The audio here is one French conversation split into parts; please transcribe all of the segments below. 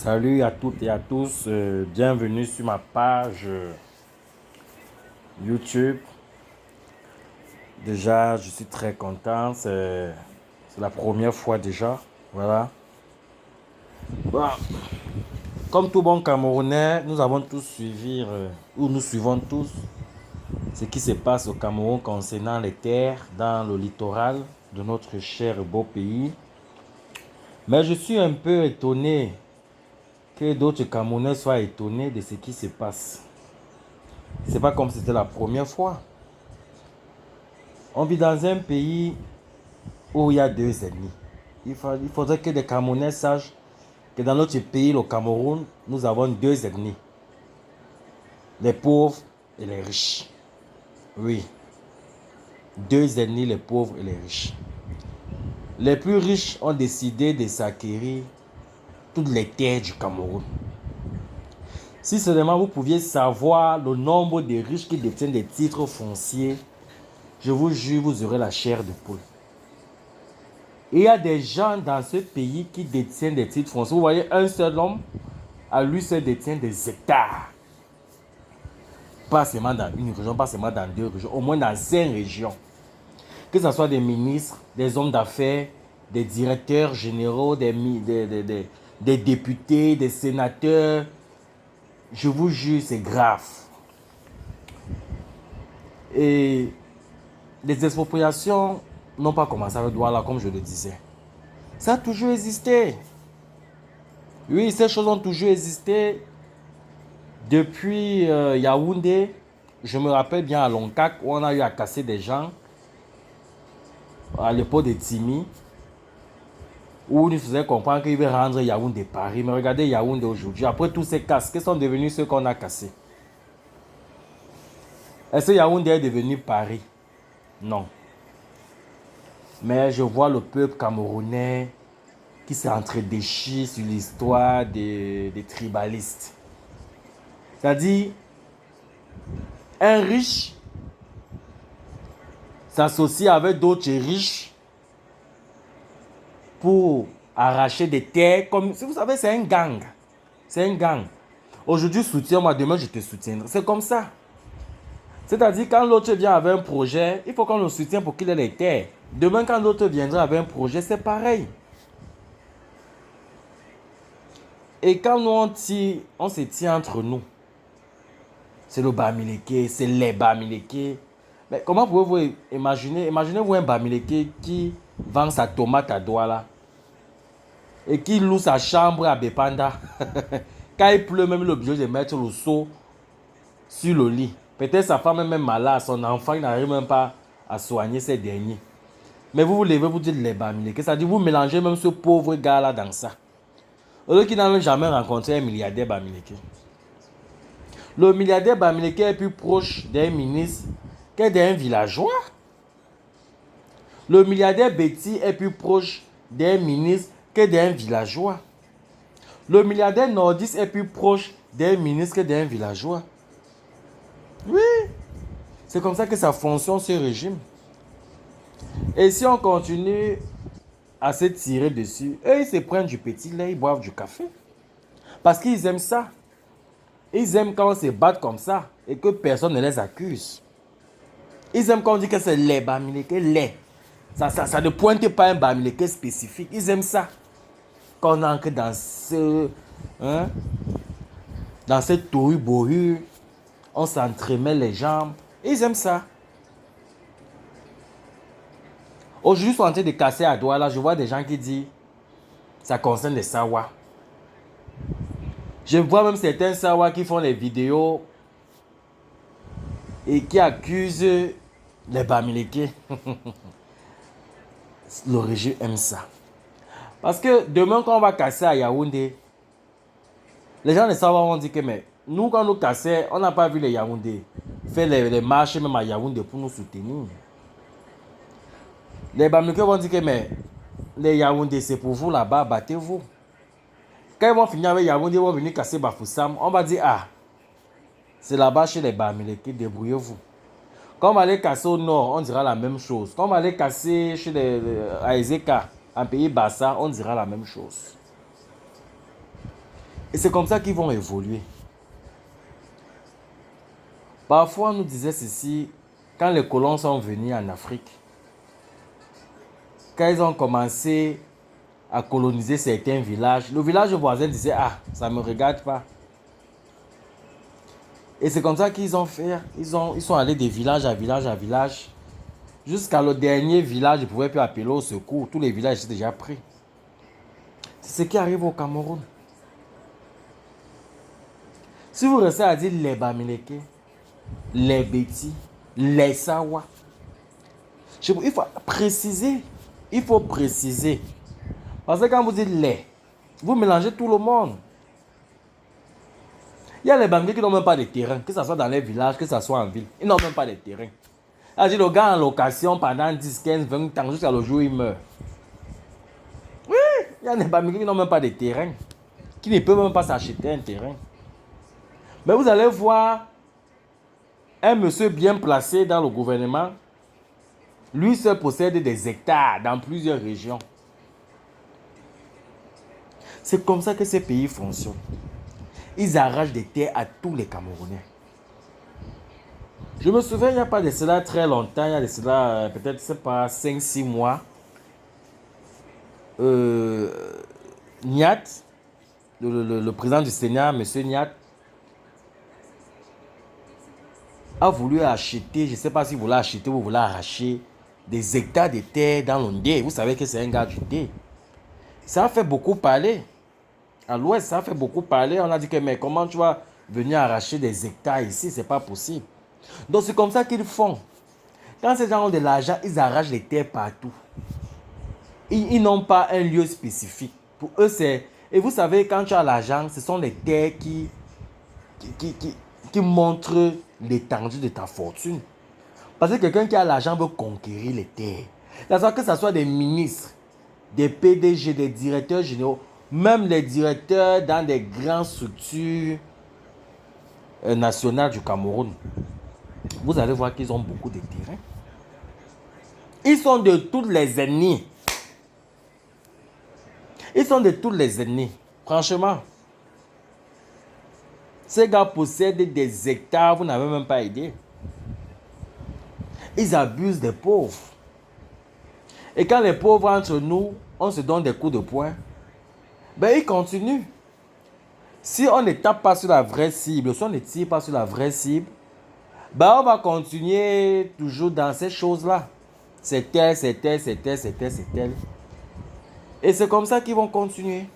Salut à toutes et à tous, bienvenue sur ma page YouTube. Déjà, je suis très content, c'est la première fois déjà, voilà. Bon, comme tout bon Camerounais, nous avons tous suivi, ou nous suivons tous, ce qui se passe au Cameroun concernant les terres dans le littoral de notre cher et beau pays. Mais je suis un peu étonné que d'autres Camerounais soient étonnés de ce qui se passe. C'est pas comme si c'était la première fois. On vit dans un pays où il y a deux ennemis. Il faudrait que les Camerounais sachent que dans notre pays, le Cameroun, nous avons deux ennemis. Les pauvres et les riches. Oui, deux ennemis, les pauvres et les riches. Les plus riches ont décidé de s'acquérir toutes les terres du Cameroun. Si seulement vous pouviez savoir le nombre de riches qui détiennent des titres fonciers, je vous jure, vous aurez la chair de poule. Et il y a des gens dans ce pays qui détiennent des titres fonciers. Vous voyez, un seul homme, à lui seul détient des hectares. Pas seulement dans une région, pas seulement dans deux régions, au moins dans 5 régions. Que ce soit des ministres, des hommes d'affaires, des directeurs généraux, des députés, des sénateurs. Je vous jure, c'est grave. Et les expropriations n'ont pas commencé avec Douala, comme je le disais. Ça a toujours existé. Oui, ces choses ont toujours existé depuis Yaoundé. Je me rappelle bien à Loncac où on a eu à casser des gens à l'époque de Timi, où on nous faisait comprendre qu'il veut rendre Yaoundé Paris. Mais regardez Yaoundé aujourd'hui. Après tous ces casses, quels sont devenus ceux qu'on a cassés? Est-ce que Yaoundé est devenu Paris? Non. Mais je vois le peuple camerounais qui s'est entredéchiré sur l'histoire des tribalistes. C'est-à-dire, un riche s'associe avec d'autres riches pour arracher des terres. Comme, si vous savez, c'est un gang. C'est un gang. Aujourd'hui, soutiens-moi, demain, je te soutiendrai. C'est comme ça. C'est-à-dire, quand l'autre vient avec un projet, il faut qu'on le soutienne pour qu'il ait les terres. Demain, quand l'autre viendra avec un projet, c'est pareil. Et quand nous, on se tient entre nous, c'est le Bamileke, c'est les Bamileke. Mais comment pouvez-vous imaginer, imaginez-vous un Bamileke qui vend sa tomate à Douala et qui loue sa chambre à Bepanda. Quand il pleut, même il est obligé de mettre le seau sur le lit. Peut-être sa femme est même malade, son enfant n'arrive même pas à soigner ces derniers. Mais vous vous levez, vous dites les Bamileke. Ça dit vous mélangez même ce pauvre gars-là dans ça. Eux qui n'ont jamais rencontré un milliardaire Bamileke. Le milliardaire Bamileke est plus proche d'un ministre que d'un villageois. Le milliardaire Betty est plus proche d'un ministre que d'un villageois. Le milliardaire nordiste est plus proche d'un ministre que d'un villageois. Oui, c'est comme ça que ça fonctionne ce régime. Et si on continue à se tirer dessus, eux ils se prennent du petit lait, ils boivent du café. Parce qu'ils aiment ça. Ils aiment quand on se bat comme ça et que personne ne les accuse. Ils aiment quand on dit que c'est les Bamileke, les. Ça ne pointe pas un Bamileke spécifique. Ils aiment ça. Quand on entre dans dans cette tohu-bohu, on s'entremêle les jambes. Ils aiment ça. Aujourd'hui, je suis en train de casser à Douala. Je vois des gens qui disent ça concerne les Sawa. Je vois même certains Sawa qui font les vidéos et qui accusent les Bamileke. Le régime aime ça. Parce que demain, quand on va casser à Yaoundé, les gens de Sawa vont dire que mais nous, quand nous cassons, on n'a pas vu les Yaoundé faire les marches même à Yaoundé pour nous soutenir. Les Bamileke vont dire que mais les Yaoundé, c'est pour vous là-bas, battez-vous. Quand ils vont finir avec Yaoundé, ils vont venir casser Bafoussam. On va dire, ah, c'est là-bas chez les Bamileke, débrouillez-vous. Quand on va aller casser au nord, on dira la même chose. Quand on va aller casser chez à Ezeka, en pays Bassa, on dira la même chose. Et c'est comme ça qu'ils vont évoluer. Parfois, on nous disait ceci, quand les colons sont venus en Afrique, quand ils ont commencé à coloniser certains villages, le village voisin disait, ah, ça ne me regarde pas. Et c'est comme ça qu'ils ont fait. Ils sont allés de village à village à village. Jusqu'à le dernier village, ils ne pouvaient plus appeler au secours. Tous les villages étaient déjà pris. C'est ce qui arrive au Cameroun. Si vous restez à dire les Bamileke, les Beti, les Sawa, il faut préciser. Il faut préciser. Parce que quand vous dites les, vous mélangez tout le monde. Il y a les Bamileke qui n'ont même pas de terrain, que ce soit dans les villages, que ce soit en ville. Ils n'ont même pas de terrain. C'est-à-dire le gars en location pendant 10, 15, 20 ans jusqu'à le jour où il meurt. Oui, il y a des Bamileke qui n'ont même pas de terrain, qui ne peuvent même pas s'acheter un terrain. Mais vous allez voir un monsieur bien placé dans le gouvernement. Lui seul possède des hectares dans plusieurs régions. C'est comme ça que ces pays fonctionnent. Ils arrachent des terres à tous les Camerounais. Je me souviens, il n'y a pas de cela très longtemps, il y a de cela peut-être, c'est pas 5-6 mois. Niat, le président du Sénat, M. Niat, a voulu acheter, je ne sais pas si vous voulez acheter ou vous voulez arracher des hectares de terre dans l'Ondé. Vous savez que c'est un gars du Dé. Ça a fait beaucoup parler. À l'ouest, ça a fait beaucoup parler. On a dit que mais comment tu vas venir arracher des hectares ici? C'est pas possible. Donc c'est comme ça qu'ils font. Quand ces gens ont de l'argent, ils arrachent les terres partout. Ils n'ont pas un lieu spécifique. Pour eux, c'est... Et vous savez, quand tu as l'argent, ce sont les terres qui montrent l'étendue de ta fortune. Parce que quelqu'un qui a l'argent veut conquérir les terres. Que ce soit des ministres, des PDG, des directeurs généraux, même les directeurs dans des grandes structures nationales du Cameroun, vous allez voir qu'ils ont beaucoup de terrain. Ils sont de toutes les ethnies. Ils sont de toutes les ethnies. Franchement. Ces gars possèdent des hectares, vous n'avez même pas idée. Ils abusent des pauvres. Et quand les pauvres entre nous, on se donne des coups de poing, ben ils continuent. Si on ne tape pas sur la vraie cible, si on ne tire pas sur la vraie cible, ben on va continuer toujours dans ces choses-là. C'est tel, c'est tel, c'est tel, c'est tel, c'est tel. Et c'est comme ça qu'ils vont continuer.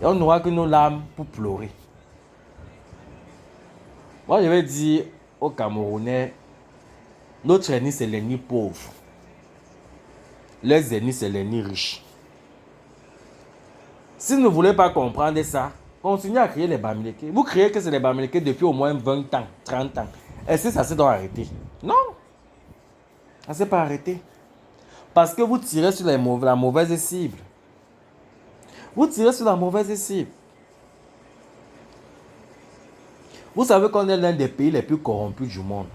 Et on n'aura que nos larmes pour pleurer. Moi, je vais dire aux Camerounais, notre ennemi, c'est l'ennemi pauvre. Les ennemis, c'est l'ennemi riche. Si vous ne voulez pas comprendre ça, continuez à créer les Bamileke. Vous créez que c'est les Bamileke depuis au moins 20 ans, 30 ans. Est-ce que ça s'est donc arrêté? Non. Ça ne s'est pas arrêté. Parce que vous tirez sur la mauvaise cible. Vous tirez sur la mauvaise cible. Vous savez qu'on est l'un des pays les plus corrompus du monde.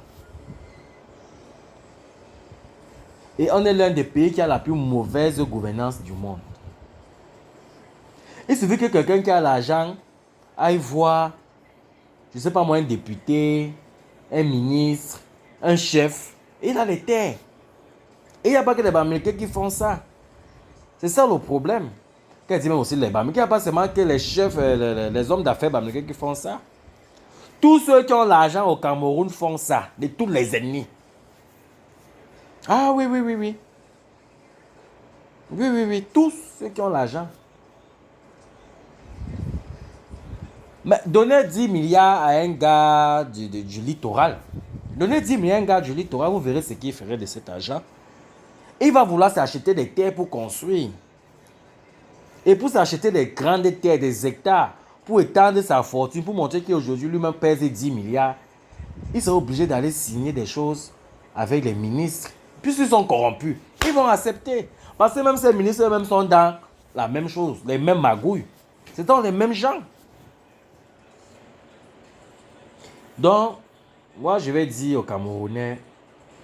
Et on est l'un des pays qui a la plus mauvaise gouvernance du monde. Il suffit que quelqu'un qui a l'argent aille voir, je ne sais pas moi, un député, un ministre, un chef, et il a les terres. Et il n'y a pas que les Bamileke qui font ça. C'est ça le problème. Quand il dit même aussi les Bamileke, il n'y a pas seulement que les chefs, les hommes d'affaires Bamileke qui font ça. Tous ceux qui ont l'argent au Cameroun font ça, de tous les ennemis. Ah oui, oui, oui, oui. Oui, oui, oui, tous ceux qui ont l'argent. Mais donnez 10 milliards à un gars du littoral. Donnez 10 milliards à un gars du littoral, vous verrez ce qu'il ferait de cet argent. Il va vouloir s'acheter des terres pour construire. Et pour s'acheter des grandes terres, des hectares, pour étendre sa fortune, pour montrer qu'aujourd'hui lui-même pèse 10 milliards, il sera obligé d'aller signer des choses avec les ministres. Puisqu'ils sont corrompus, ils vont accepter. Parce que même ces ministres eux-mêmes sont dans la même chose, les mêmes magouilles. C'est dans les mêmes gens. Donc, moi je vais dire aux Camerounais,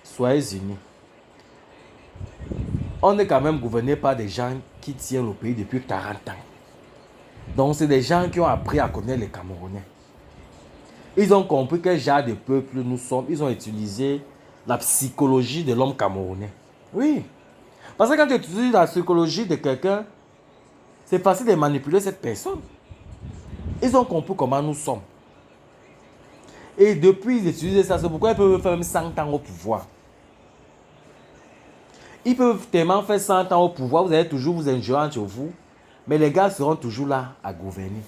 soyez unis. On est quand même gouverné par des gens qui tiennent le pays depuis 40 ans. Donc, c'est des gens qui ont appris à connaître les Camerounais. Ils ont compris quel genre de peuple nous sommes. Ils ont utilisé la psychologie de l'homme camerounais. Oui. Parce que quand tu utilises la psychologie de quelqu'un, c'est facile de manipuler cette personne. Ils ont compris comment nous sommes. Et depuis, ils utilisent ça. C'est pourquoi ils peuvent faire même 100 ans au pouvoir. Ils peuvent tellement faire 100 ans au pouvoir, vous allez toujours vous injurer entre vous. Mais les gars seront toujours là à gouverner.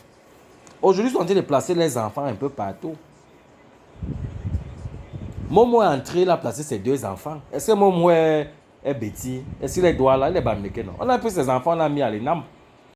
Aujourd'hui, ils sont en train de placer les enfants un peu partout. Momo est entré, il a placé ses 2 enfants. Est-ce que Momo est bêtis? Est-ce qu'il est droit là? Il est bamnéqué, non? On a pris ses enfants, on l'a mis à l'ENAM.